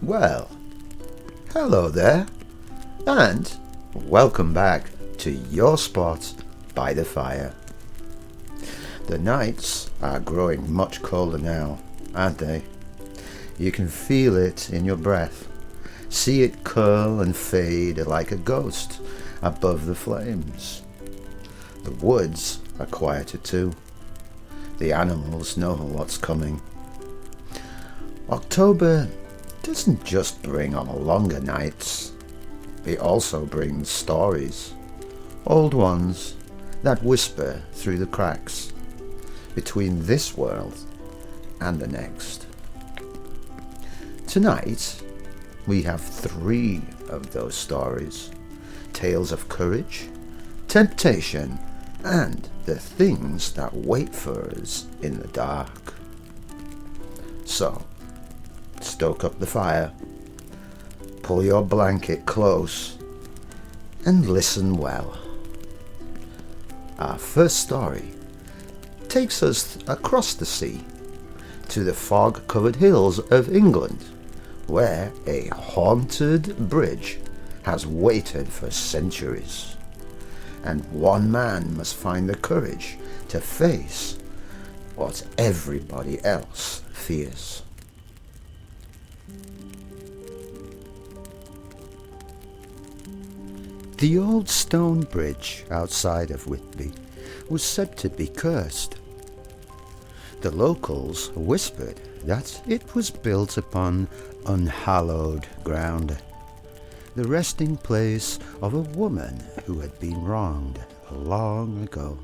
Well, hello there, and welcome back to your spot by the fire. The nights are growing much colder now, aren't they? You can feel it in your breath, see it curl and fade like a ghost above the flames. The woods are quieter too. The animals know what's coming. October doesn't just bring on longer nights, it also brings stories, old ones that whisper through the cracks between this world and the next. Tonight, we have 3 of those stories, tales of courage, temptation, and the things that wait for us in the dark. So, stoke up the fire, pull your blanket close, and listen well. Our first story takes us across the sea to the fog-covered hills of England, where a haunted bridge has waited for centuries, and one man must find the courage to face what everybody else fears. The old stone bridge outside of Whitby was said to be cursed. The locals whispered that it was built upon unhallowed ground, the resting place of a woman who had been wronged long ago.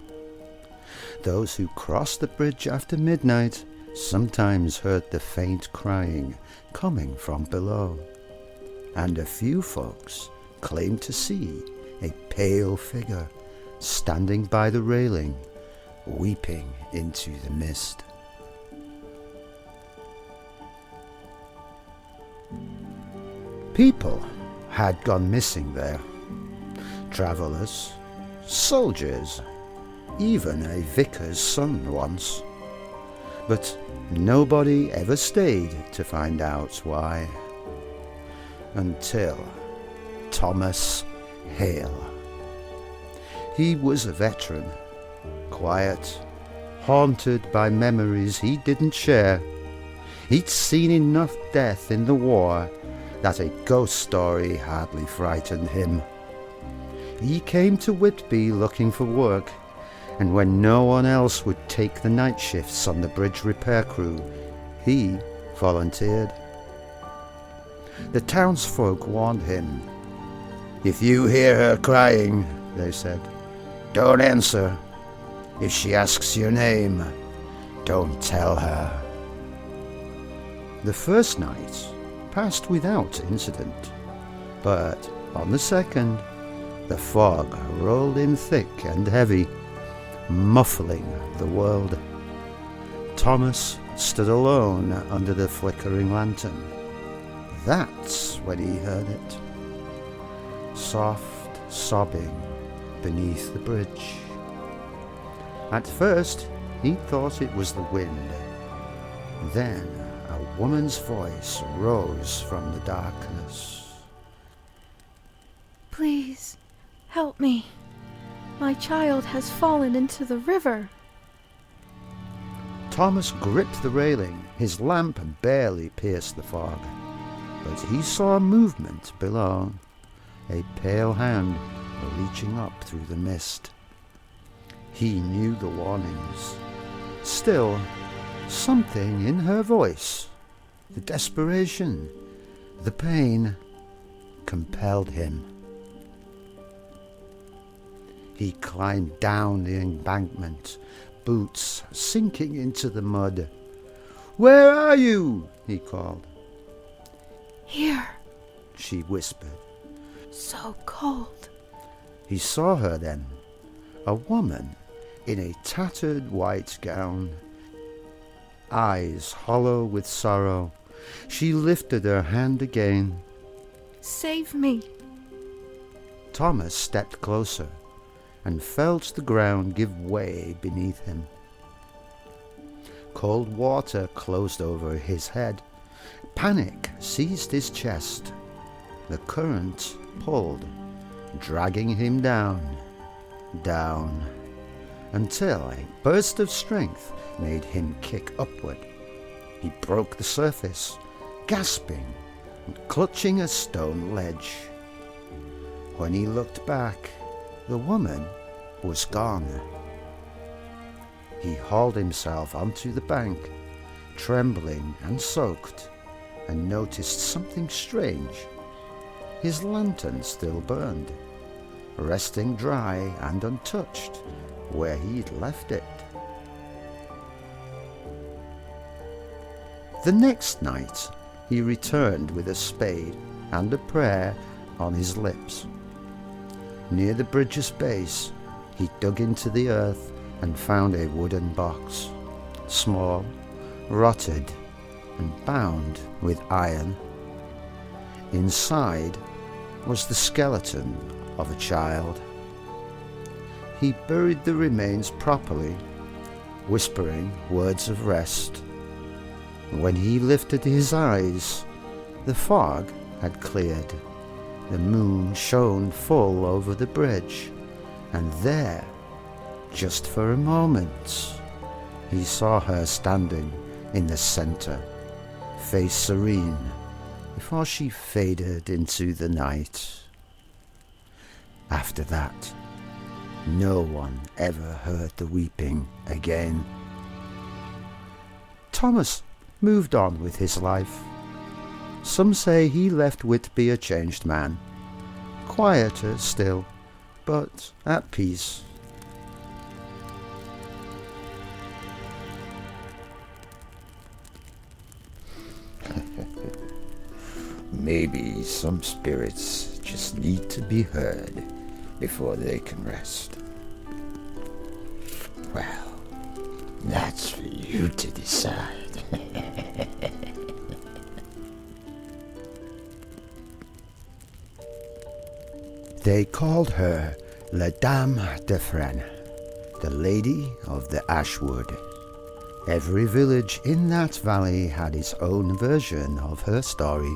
Those who crossed the bridge after midnight sometimes heard the faint crying coming from below, and a few folks claimed to see a pale figure standing by the railing, weeping into the mist. People had gone missing there. Travellers, soldiers, even a vicar's son once. But nobody ever stayed to find out why. Until Thomas Hale. He was a veteran, quiet, haunted by memories he didn't share. He'd seen enough death in the war that a ghost story hardly frightened him. He came to Whitby looking for work, and when no one else would take the night shifts on the bridge repair crew, he volunteered. The townsfolk warned him. "If you hear her crying," they said, "don't answer. If she asks your name, don't tell her." The first night passed without incident, but on the second, the fog rolled in thick and heavy, muffling the world. Thomas stood alone under the flickering lantern. That's when he heard it. Soft sobbing beneath the bridge. At first, he thought it was the wind. Then a woman's voice rose from the darkness. "Please, help me. My child has fallen into the river." Thomas gripped the railing. His lamp barely pierced the fog, but he saw movement below, a pale hand reaching up through the mist. He knew the warnings. Still, something in her voice, the desperation, the pain, compelled him. He climbed down the embankment, boots sinking into the mud. "Where are you?" he called. "Here," she whispered. "So cold." He saw her then, a woman in a tattered white gown, eyes hollow with sorrow. She lifted her hand again. "Save me." Thomas stepped closer and felt the ground give way beneath him. Cold water closed over his head, Panic seized his chest. The current pulled, dragging him down, until a burst of strength made him kick upward. He broke the surface, gasping and clutching a stone ledge. When he looked back, the woman was gone. He hauled himself onto the bank, trembling and soaked, and noticed something strange. His lantern still burned, resting dry and untouched where he'd left it. The next night, he returned with a spade and a prayer on his lips. Near the bridge's base, he dug into the earth and found a wooden box, small, rotted, and bound with iron. Inside was the skeleton of a child. He buried the remains properly, whispering words of rest. When he lifted his eyes, the fog had cleared. The moon shone full over the bridge, and there, just for a moment, he saw her standing in the center, face serene, before she faded into the night. After that, no one ever heard the weeping again. Thomas moved on with his life. Some say he left Whitby a changed man, quieter still, but at peace. Maybe some spirits just need to be heard before they can rest. Well, that's for you to decide. They called her La Dame de Frêne, the Lady of the Ashwood. Every village in that valley had its own version of her story.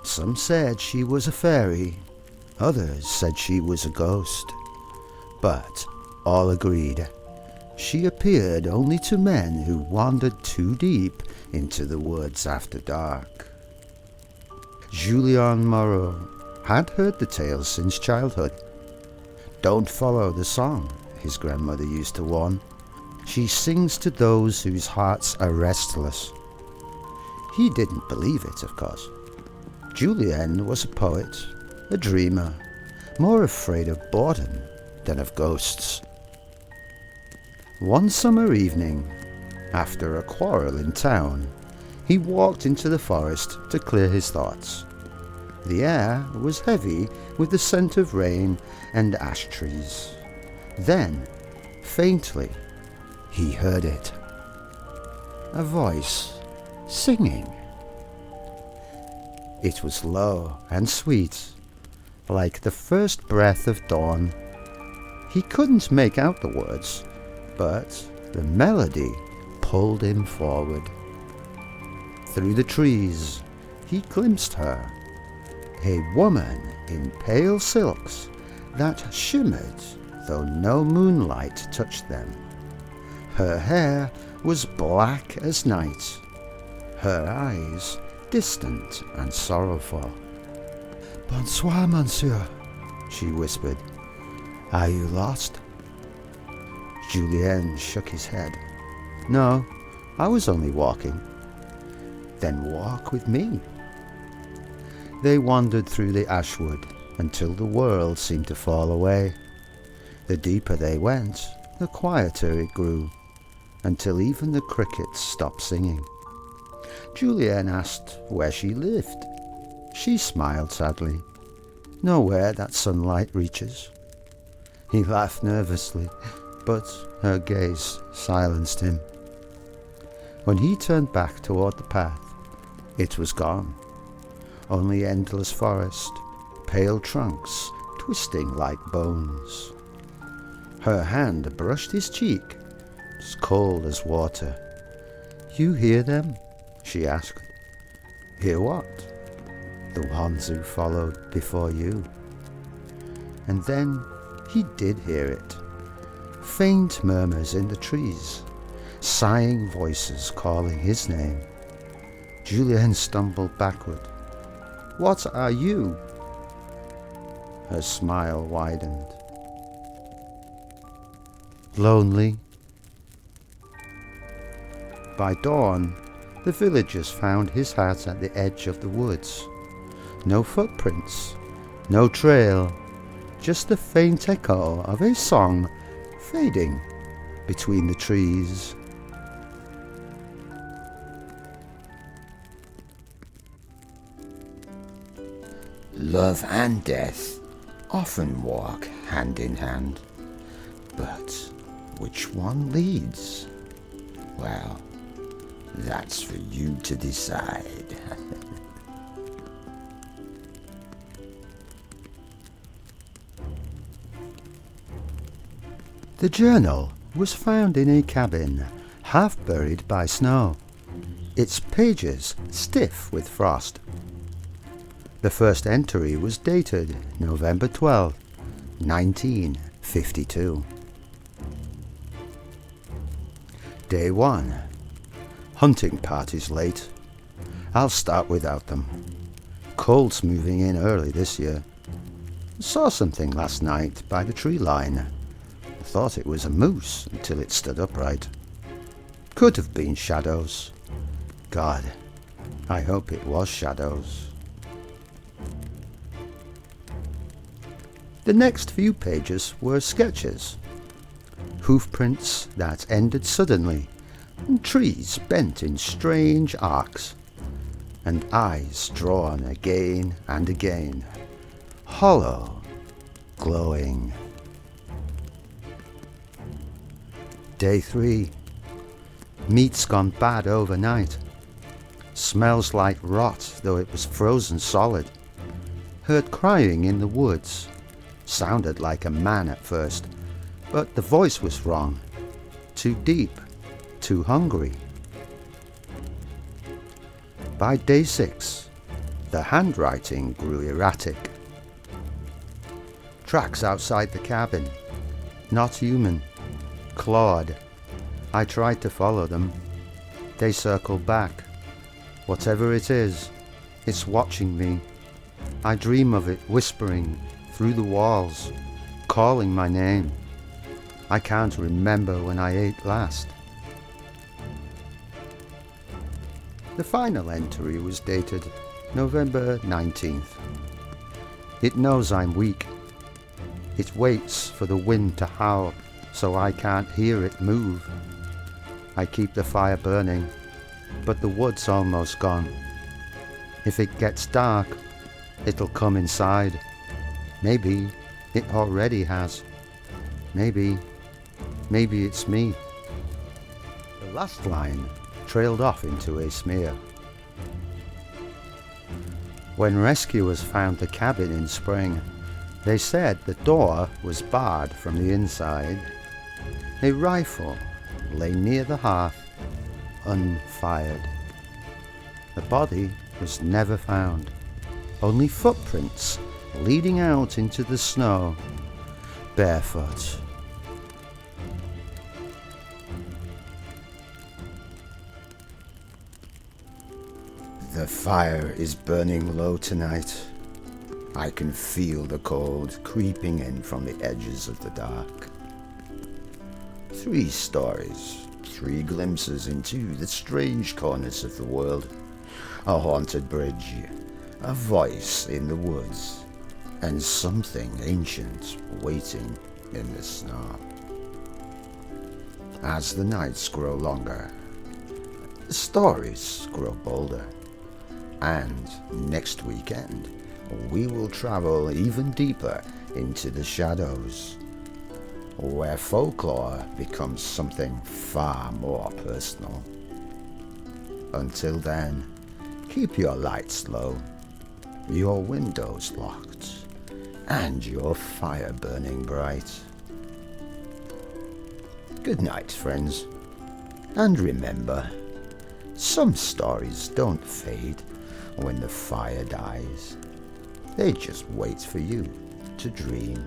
Some said she was a fairy, others said she was a ghost, but all agreed she appeared only to men who wandered too deep into the woods after dark. Julien Moreau had heard the tales since childhood. Don't follow the song, his grandmother used to warn. She sings to those whose hearts are restless. He didn't believe it, of course. Julien was a poet, a dreamer, more afraid of boredom than of ghosts. One summer evening, after a quarrel in town, he walked into the forest to clear his thoughts. The air was heavy with the scent of rain and ash trees. Then, faintly, he heard it. A voice singing. It was low and sweet, like the first breath of dawn. He couldn't make out the words, but the melody pulled him forward. Through the trees, he glimpsed her, a woman in pale silks that shimmered though no moonlight touched them. Her hair was black as night, her eyes distant and sorrowful. "Bonsoir, monsieur," she whispered. "Are you lost?" Julien shook his head. "No, I was only walking." "Then walk with me." They wandered through the Ashwood until the world seemed to fall away. The deeper they went, the quieter it grew, until even the crickets stopped singing. Julien asked where she lived. She smiled sadly. "Nowhere that sunlight reaches." He laughed nervously, but her gaze silenced him. When he turned back toward the path, it was gone. Only endless forest, pale trunks twisting like bones. Her hand brushed his cheek, as cold as water. "You hear them?" she asked. Hear what? The ones who followed before you. And then he did hear it. Faint murmurs in the trees, sighing voices calling his name. Julienne stumbled backward. What are you? Her smile widened. Lonely. By dawn, the villagers found his hat at the edge of the woods. No footprints, no trail, just the faint echo of a song fading between the trees. Love and death often walk hand in hand, but which one leads? Well, that's for you to decide. The journal was found in a cabin, half buried by snow, its pages stiff with frost. The first entry was dated November 12, 1952. Day 1. Hunting parties late. I'll start without them. Cold's moving in early this year. Saw something last night by the tree line. Thought it was a moose until it stood upright. Could have been shadows. God, I hope it was shadows. The next few pages were sketches. Hoofprints that ended suddenly, and trees bent in strange arcs, and eyes drawn again and again, hollow, glowing. Day 3. Meat's gone bad overnight. Smells like rot, though it was frozen solid. Heard crying in the woods. Sounded like a man at first, but the voice was wrong. Too deep, too hungry. By day 6, the handwriting grew erratic. Tracks outside the cabin. Not human. Clawed. I tried to follow them. They circled back. Whatever it is, it's watching me. I dream of it whispering through the walls, calling my name. I can't remember when I ate last. The final entry was dated November 19th. It knows I'm weak. It waits for the wind to howl so I can't hear it move. I keep the fire burning, but the wood's almost gone. If it gets dark, it'll come inside. Maybe it already has. Maybe it's me. The last line trailed off into a smear. When rescuers found the cabin in spring, they said the door was barred from the inside. A rifle lay near the hearth, unfired. The body was never found. Only footprints leading out into the snow, barefoot. The fire is burning low tonight. I can feel the cold creeping in from the edges of the dark. 3 stories, 3 glimpses into the strange corners of the world. A haunted bridge, a voice in the woods, and something ancient waiting in the snow. As the nights grow longer, the stories grow bolder, and next weekend we will travel even deeper into the shadows, where folklore becomes something far more personal. Until then, keep your lights low, your windows locked, and your fire burning bright. Good night, friends, and remember, some stories don't fade when the fire dies, it just waits for you to dream.